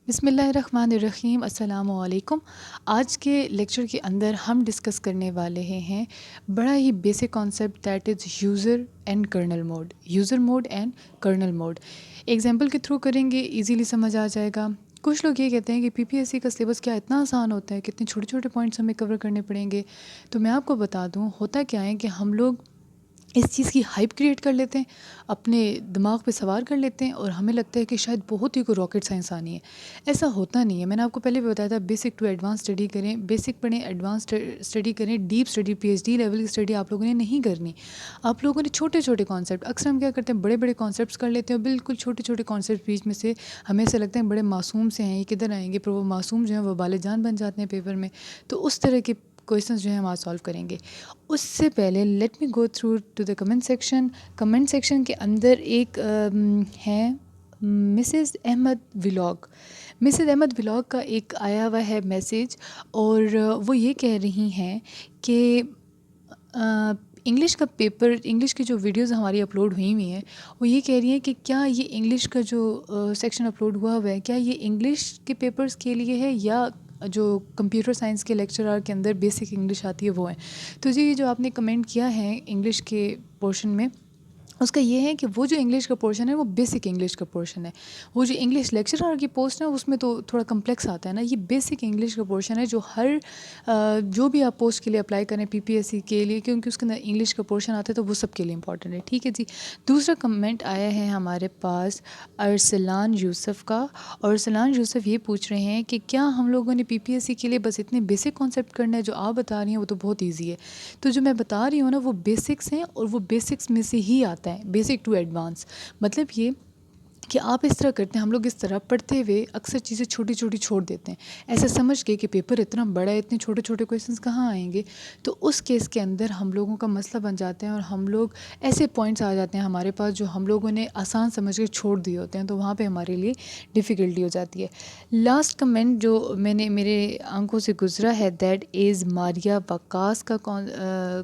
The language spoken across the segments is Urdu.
بسم اللہ الرحمن الرحیم، السلام علیکم۔ آج کے لیکچر کے اندر ہم ڈسکس کرنے والے ہیں بڑا ہی basic concept, that is user and kernel mode. User mode and kernel mode example کے تھرو کریں گے، ایزیلی سمجھ آ جائے گا۔ کچھ لوگ یہ کہتے ہیں کہ پی پی ایس سی کا سلیبس کیا اتنا آسان ہوتا ہے، کتنے چھوٹے چھوٹے پوائنٹس ہمیں کور کرنے پڑیں گے۔ تو میں آپ کو بتا دوں ہوتا کیا ہے کہ ہم لوگ اس چیز کی ہائپ کریٹ کر لیتے ہیں، اپنے دماغ پہ سوار کر لیتے ہیں، اور ہمیں لگتا ہے کہ شاید بہت ہی کوئی راکٹ سائنس آنی ہے۔ ایسا ہوتا نہیں ہے۔ میں نے آپ کو پہلے بھی بتایا تھا، بیسک ٹو ایڈوانس اسٹڈی کریں، بیسک پڑھیں، ایڈوانس اسٹڈی کریں، deep study, P H D level کی اسٹڈی آپ لوگوں نے نہیں کرنی۔ آپ لوگوں نے چھوٹے چھوٹے کانسیپٹ، اکثر ہم کیا کرتے ہیں بڑے بڑے کانسیپٹس کر لیتے ہیں، بالکل چھوٹے چھوٹے کانسیپٹ بیچ میں سے ہمیں ایسا لگتا ہے بڑے معصوم سے ہیں، یہ کدھر آئیں گے، پر وہ معصوم جو ہیں وہ بال جان بن جاتے ہیں پیپر میں۔ تو اس طرح کے کویشچنس جو ہیں ہم آج سالو کریں گے۔ اس سے پہلے let me go through to the comment section. Comment section کے اندر ایک ہے Mrs Ahmed vlog. Mrs Ahmed vlog کا ایک آیا ہوا ہے میسیج، اور وہ یہ کہہ رہی ہیں کہ انگلش کا پیپر، انگلش کی جو ویڈیوز ہماری اپلوڈ ہوئی ہیں، وہ یہ کہہ رہی ہیں کہ کیا یہ انگلش کا جو سیکشن اپلوڈ ہوا ہے کیا یہ انگلش کے پیپرز کے لیے ہے، یا جو کمپیوٹر سائنس کے لیکچرر کے اندر بیسک انگلش آتی ہے وہ ہے۔ تو جی جو آپ نے کمنٹ کیا ہے انگلش کے پورشن میں، اس کا یہ ہے کہ وہ جو انگلش کا پورشن ہے وہ بیسک انگلش کا پورشن ہے۔ وہ جو انگلش لیکچرر کی پوسٹ ہے اس میں تو تھوڑا کمپلیکس آتا ہے نا، یہ بیسک انگلش کا پورشن ہے جو ہر جو بھی آپ پوسٹ کے لیے اپلائی کریں پی پی ایس سی کے لیے، کیونکہ اس کے اندر انگلش کا پورشن آتا ہے تو وہ سب کے لیے امپورٹنٹ ہے، ٹھیک ہے جی۔ دوسرا کمنٹ آیا ہے ہمارے پاس ارسلان یوسف کا، اور ارسلان یوسف یہ پوچھ رہے ہیں کہ کیا ہم لوگوں نے پی پی ایس سی کے لیے بس اتنے بیسک کانسیپٹ کرنا ہے، جو آپ بتا رہی ہیں وہ تو بہت ایزی ہے۔ تو جو میں بتا رہی ہوں نا وہ بیسکس ہیں، اور وہ بیسکس میں سے ہی آتا ہے، بیسک ٹو ایڈوانس۔ مطلب یہ کہ آپ اس طرح کرتے ہیں، ہم لوگ اس طرح پڑھتے ہوئے اکثر چیزیں چھوٹی چھوٹی چھوڑ دیتے ہیں، ایسا سمجھ کے کہ پیپر اتنا بڑا ہے، اتنے چھوٹے چھوٹے کویشچنس کہاں آئیں گے۔ تو اس کیس کے اندر ہم لوگوں کا مسئلہ بن جاتے ہیں، اور ہم لوگ ایسے پوائنٹس آ جاتے ہیں ہمارے پاس جو ہم لوگوں نے آسان سمجھ کے چھوڑ دیے ہوتے ہیں، تو وہاں پہ ہمارے لیے ڈیفیکلٹی ہو جاتی ہے۔ لاسٹ کمنٹ جو میں نے میرے آنکھوں سے گزرا ہے، دیٹ از ماریہ وقاص کا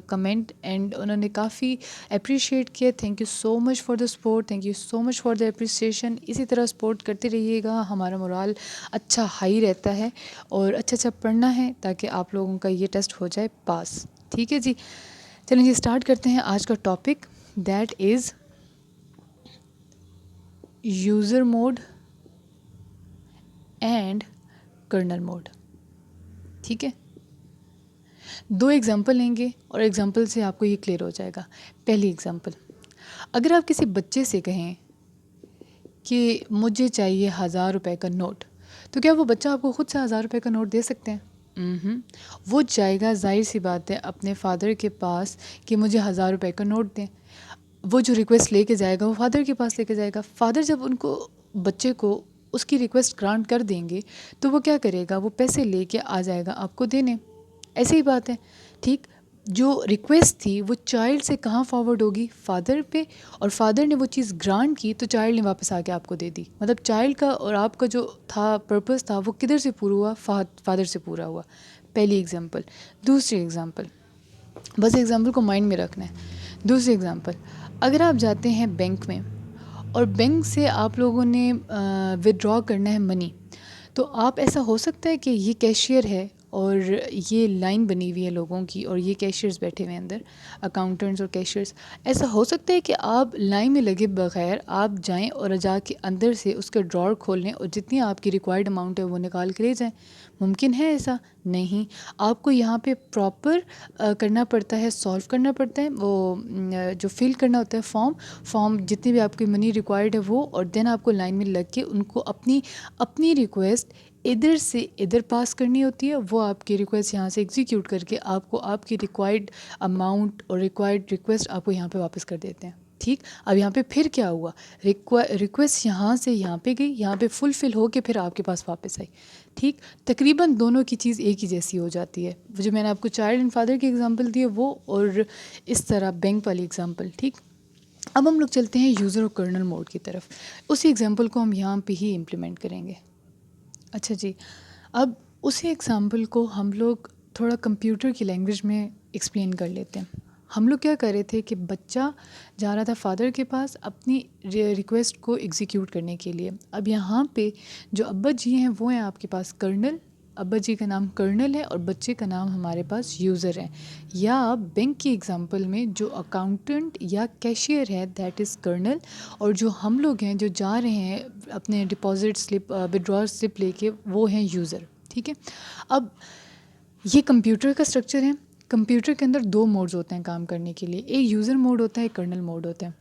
کمنٹ، اینڈ انہوں نے کافی اپریشیٹ کیا۔ Thank you so much for the support, thank you so much for the appreciation. اسی طرح سپورٹ کرتے رہیے گا، ہمارا مورال اچھا ہائی رہتا ہے، اور اچھا پڑھنا ہے تاکہ آپ لوگوں کا یہ ٹیسٹ ہو جائے پاس، ٹھیک ہے جی۔ چلیں جی اسٹارٹ کرتے ہیں آج کا topic, that is user mode and kernel mood, ٹھیک ہے۔ دو ایگزامپل لیں گے اور ایگزامپل سے آپ کو یہ کلیئر ہو جائے گا۔ پہلی ایگزامپل، اگر آپ کسی بچے سے کہیں کہ مجھے چاہیے 1000 روپے کا نوٹ، تو کیا وہ بچہ آپ کو خود سے 1000 روپے کا نوٹ دے سکتے ہیں؟ وہ جائے گا، ظاہر سی بات ہے، اپنے فادر کے پاس کہ مجھے 1000 روپے کا نوٹ دیں۔ وہ جو ریکویسٹ لے کے جائے گا وہ فادر کے پاس لے کے جائے گا۔ فادر جب ان کو بچے کو اس کی ریکویسٹ گرانٹ کر دیں گے تو وہ کیا کرے گا، وہ پیسے لے کے آ جائے گا آپ کو دینے۔ ایسے ہی بات ہے، ٹھیک۔ جو ریکویسٹ تھی وہ چائلڈ سے کہاں فارورڈ ہوگی، فادر پہ، اور فادر نے وہ چیز گرانٹ کی تو چائلڈ نے واپس آ کے آپ کو دے دی۔ مطلب چائلڈ کا اور آپ کا جو تھا پرپس تھا وہ کدھر سے پورا ہوا، فادر سے پورا ہوا۔ پہلی ایگزامپل۔ دوسری ایگزامپل، بس ایگزامپل کو مائنڈ میں رکھنا ہے۔ دوسری ایگزامپل، اگر آپ جاتے ہیں بینک میں اور بینک سے آپ لوگوں نے ودرا کرنا ہے منی، تو آپ ایسا ہو سکتا ہے کہ یہ کیشیئر ہے اور یہ لائن بنی ہوئی ہے لوگوں کی، اور یہ کیشیئرز بیٹھے ہوئے ہیں اندر، اکاؤنٹنٹس اور کیشیئرز، ایسا ہو سکتا ہے کہ آپ لائن میں لگے بغیر آپ جائیں اور جا کے اندر سے اس کا ڈراور کھول لیں اور جتنی آپ کی ریکوائرڈ اماؤنٹ ہے وہ نکال کے لے جائیں؟ ممکن ہے ایسا؟ نہیں۔ آپ کو یہاں پہ پراپر کرنا پڑتا ہے، سالو کرنا پڑتا ہے، وہ جو فل کرنا ہوتا ہے فارم جتنی بھی آپ کی منی ریکوائرڈ ہے وہ، اور دین آپ کو لائن میں لگ کے ان کو اپنی ریکویسٹ ادھر سے ادھر پاس کرنی ہوتی ہے۔ وہ آپ کی ریکویسٹ یہاں سے ایگزیکیوٹ کر کے آپ کو آپ کی ریکوائرڈ اماؤنٹ اور ریکوائرڈ ریکویسٹ آپ کو یہاں پہ واپس کر دیتے ہیں، ٹھیک۔ اب یہاں پہ پھر کیا ہوا، ریکویسٹ یہاں سے یہاں پہ گئی، یہاں پہ فل ہو کے پھر آپ کے پاس واپس آئی، ٹھیک۔ تقریباً دونوں کی چیز ایک ہی جیسی ہو جاتی ہے، وہ جو میں نے آپ کو چائلڈ اینڈ فادر کی ایگزامپل دی ہے وہ، اور اس طرح بینک والی ایگزامپل، ٹھیک۔ اب ہم لوگ چلتے ہیں یوزر اور کرنل موڈ کی طرف، اسی ایگزامپل کو ہم یہاں پہ ہی امپلیمنٹ کریں گے۔ اچھا جی، اب اسی ایگزامپل کو ہم لوگ تھوڑا کمپیوٹر کی لینگویج میں ایکسپلین کر لیتے ہیں۔ ہم لوگ کیا کر رہے تھے کہ بچہ جا رہا تھا فادر کے پاس اپنی ریکویسٹ کو ایگزیکیوٹ کرنے کے لیے. اب یہاں پہ جو ابا جی ہیں وہ ہیں آپ کے پاس کرنل. ابا جی کا نام کرنل ہے اور بچے کا نام ہمارے پاس یوزر ہے. یا بینک کی ایگزامپل میں جو اکاؤنٹنٹ یا کیشیئر ہے دیٹ از کرنل, اور جو ہم لوگ ہیں جو جا رہے ہیں اپنے ڈپازٹ سلپ ودرا سلپ لے کے وہ ہیں یوزر. ٹھیک ہے, اب یہ کمپیوٹر کا اسٹرکچر ہے. کمپیوٹر کے اندر 2 موڈز ہوتے ہیں کام کرنے کے لیے, ایک یوزر موڈ ہوتا ہے, ایک کرنل موڈ ہوتا ہے.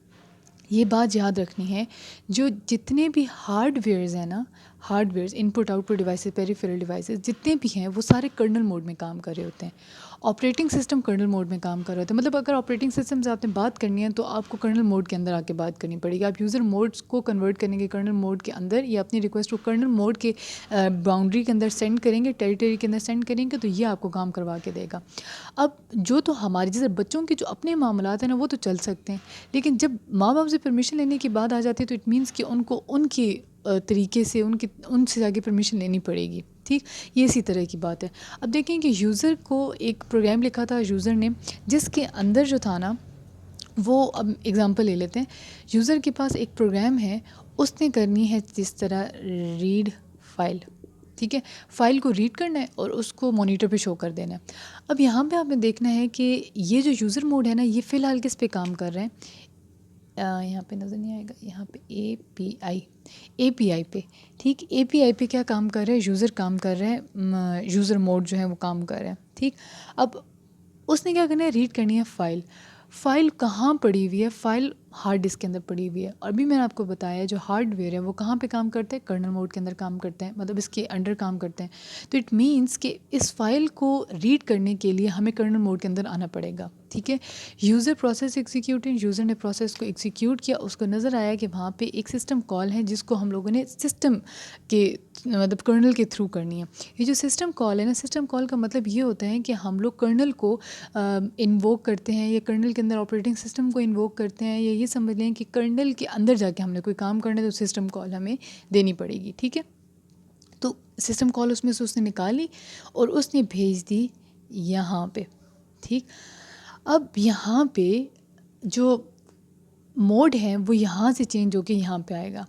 یہ بات یاد رکھنی ہے, جو جتنے بھی ہارڈ ویئرز ہیں نا, hardwares input output devices, peripheral devices جتنے بھی ہیں وہ سارے کرنل موڈ میں کام کر رہے ہوتے ہیں. آپریٹنگ سسٹم کرنل موڈ میں کام کر رہے ہوتے ہیں. مطلب اگر آپریٹنگ سسٹم سے آپ نے بات کرنی ہے تو آپ کو کرنل موڈ کے اندر آ کے بات کرنی پڑے گی. آپ یوزر موڈس کو کنورٹ کریں گے کرنل موڈ کے اندر, یا اپنی ریکویسٹ کو کرنل موڈ کے باؤنڈری کے اندر سینڈ کریں گے, ٹیریٹری کے اندر سینڈ کریں گے, تو یہ آپ کو کام کروا کے دے گا. اب جو تو ہمارے جیسے بچوں کے جو اپنے معاملات ہیں نا وہ تو چل سکتے ہیں, لیکن جب ماں باپ سے پرمیشن لینے کی بات آ جاتی ہے تو اٹ مینس کہ ان کو ان کے طریقے سے ان سے جا کے پرمیشن لینی پڑے گی. ٹھیک, یہ اسی طرح کی بات ہے. اب دیکھیں کہ یوزر کو ایک پروگرام لکھا تھا یوزر نے, جس کے اندر جو تھا نا وہ, اب ایگزامپل لے لیتے ہیں, یوزر کے پاس ایک پروگرام ہے, اس نے کرنی ہے جس طرح ریڈ فائل. ٹھیک ہے, فائل کو ریڈ کرنا ہے اور اس کو مانیٹر پہ شو کر دینا ہے. اب یہاں پہ آپ نے دیکھنا ہے کہ یہ جو یوزر موڈ ہے نا یہ فی الحال کس پہ کام کر رہے ہیں, یہاں پہ نظر نہیں آئے گا, یہاں پہ اے پی آئی پہ. ٹھیک, اے پی آئی پہ کیا کام کر رہے ہیں, یوزر کام کر رہے ہیں, یوزر موڈ جو ہے وہ کام کر رہے ہیں. ٹھیک, اب اس نے کیا کرنا ہے, ریڈ کرنی ہے فائل. فائل کہاں پڑی ہوئی ہے, فائل ہارڈ ڈسک کے اندر پڑی ہوئی ہے. اور بھی میں نے آپ کو بتایا جو ہارڈ ویئر ہے وہ کہاں پہ کام کرتے ہیں, کرنل موڈ کے اندر کام کرتے ہیں, مطلب اس کے انڈر کام کرتے ہیں. تو اٹ مینس کہ اس فائل کو ریڈ کرنے کے لیے ہمیں کرنل موڈ کے اندر آنا پڑے گا. ٹھیک ہے, یوزر پروسیس ایگزیکیوٹنگ, یوزر نے پروسیس کو ایگزیکیوٹ کیا, اس کو نظر آیا کہ وہاں پہ ایک سسٹم کال ہے جس کو ہم لوگوں نے سسٹم کے مطلب کرنل کے تھرو کرنی ہے. یہ جو سسٹم کال ہے نا, سسٹم کال کا مطلب یہ ہوتا ہے کہ ہم لوگ کرنل کو انووک کرتے ہیں, یا کرنل کے اندر آپریٹنگ سسٹم کو انووک کرتے ہیں, یا یہ سمجھ لیں کہ کرنل کے اندر جا کے ہم نے کوئی کام کرنا ہے تو سسٹم کال ہمیں دینی پڑے گی. ٹھیک ہے, تو سسٹم کال اس میں سے اس نے نکالی اور اس نے بھیج دی یہاں پہ. ٹھیک, اب یہاں پہ جو موڈ ہے وہ یہاں سے چینج ہو کے یہاں پہ آئے گا.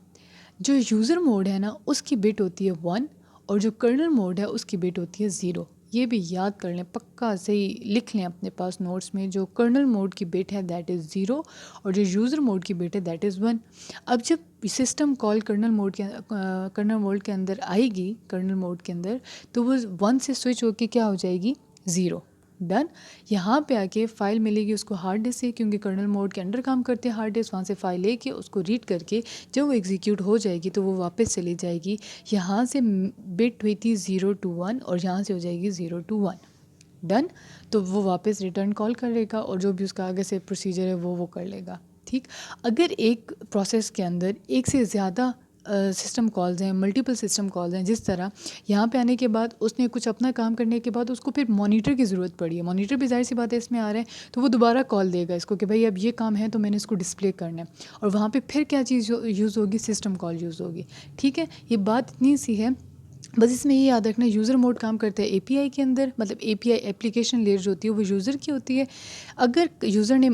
جو یوزر موڈ ہے نا اس کی بٹ ہوتی ہے 1, اور جو کرنل موڈ ہے اس کی بٹ ہوتی ہے 0. یہ بھی یاد کر لیں, پکا صحیح لکھ لیں اپنے پاس نوٹس میں, جو کرنل موڈ کی بٹ ہے دیٹ از 0, اور جو یوزر موڈ کی بٹ ہے دیٹ از 1. اب جب سسٹم کال کرنل موڈ کے اندر آئے گی, کرنل موڈ کے اندر, تو وہ 1 سے سوئچ ہو کے کیا ہو جائے گی, 0. ڈن. یہاں پہ آ کے فائل ملے گی اس کو ہارڈ ڈسک سے, کیونکہ کرنل موڈ کے انڈر کام کرتے ہیں ہارڈ ڈسک, وہاں سے فائل لے کے اس کو ریڈ کر کے جب وہ ایگزیکیوٹ ہو جائے گی تو وہ واپس چلی جائے گی. یہاں سے بٹ ہوئی تھی 0 to 1 اور یہاں سے ہو جائے گی 0 to 1. ڈن. تو وہ واپس ریٹرن کال کر لے گا اور جو بھی اس کا آگے سے پروسیجر ہے وہ کر لے گا. ٹھیک, اگر ایک پروسیس کے اندر ایک سے زیادہ سسٹم کالز ہیں, ملٹیپل سسٹم کالز ہیں, جس طرح یہاں پہ آنے کے بعد اس نے کچھ اپنا کام کرنے کے بعد اس کو پھر مانیٹر کی ضرورت پڑی ہے, مانیٹر بھی ظاہر سی بات ہے اس میں آ رہا ہے, تو وہ دوبارہ کال دے گا اس کو کہ بھائی اب یہ کام ہے تو میں نے اس کو ڈسپلے کرنا ہے, اور وہاں پہ پھر کیا چیز یوز ہوگی, سسٹم کال یوز ہوگی. ٹھیک ہے, یہ بات اتنی سی ہے, بس اس میں یہ یاد رکھنا یوزر موڈ کام کرتا ہے اے پی آئی کے اندر, مطلب اے پی آئی اپلیکیشن لیئر جو ہوتی ہے وہ یوزر کی ہوتی ہے. اگر یوزر نے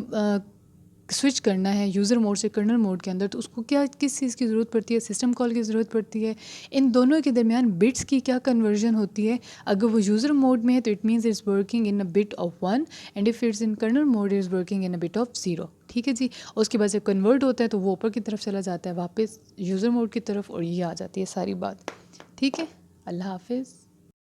سوئچ کرنا ہے یوزر موڈ سے کرنل موڈ کے اندر تو اس کو کس چیز کی ضرورت پڑتی ہے, سسٹم کال کی ضرورت پڑتی ہے. ان دونوں کے درمیان بٹس کی کیا کنورژن ہوتی ہے, اگر وہ یوزر موڈ میں ہے تو it means it's working in a bit of 1, and if it's in kernel mode it's working in a bit of 0. ٹھیک ہے جی, اور اس کے بعد جب کنورٹ ہوتا ہے تو وہ اوپر کی طرف چلا جاتا ہے واپس یوزر موڈ کی طرف, اور یہ آ جاتی ہے ساری بات. ٹھیک ہے, اللہ حافظ.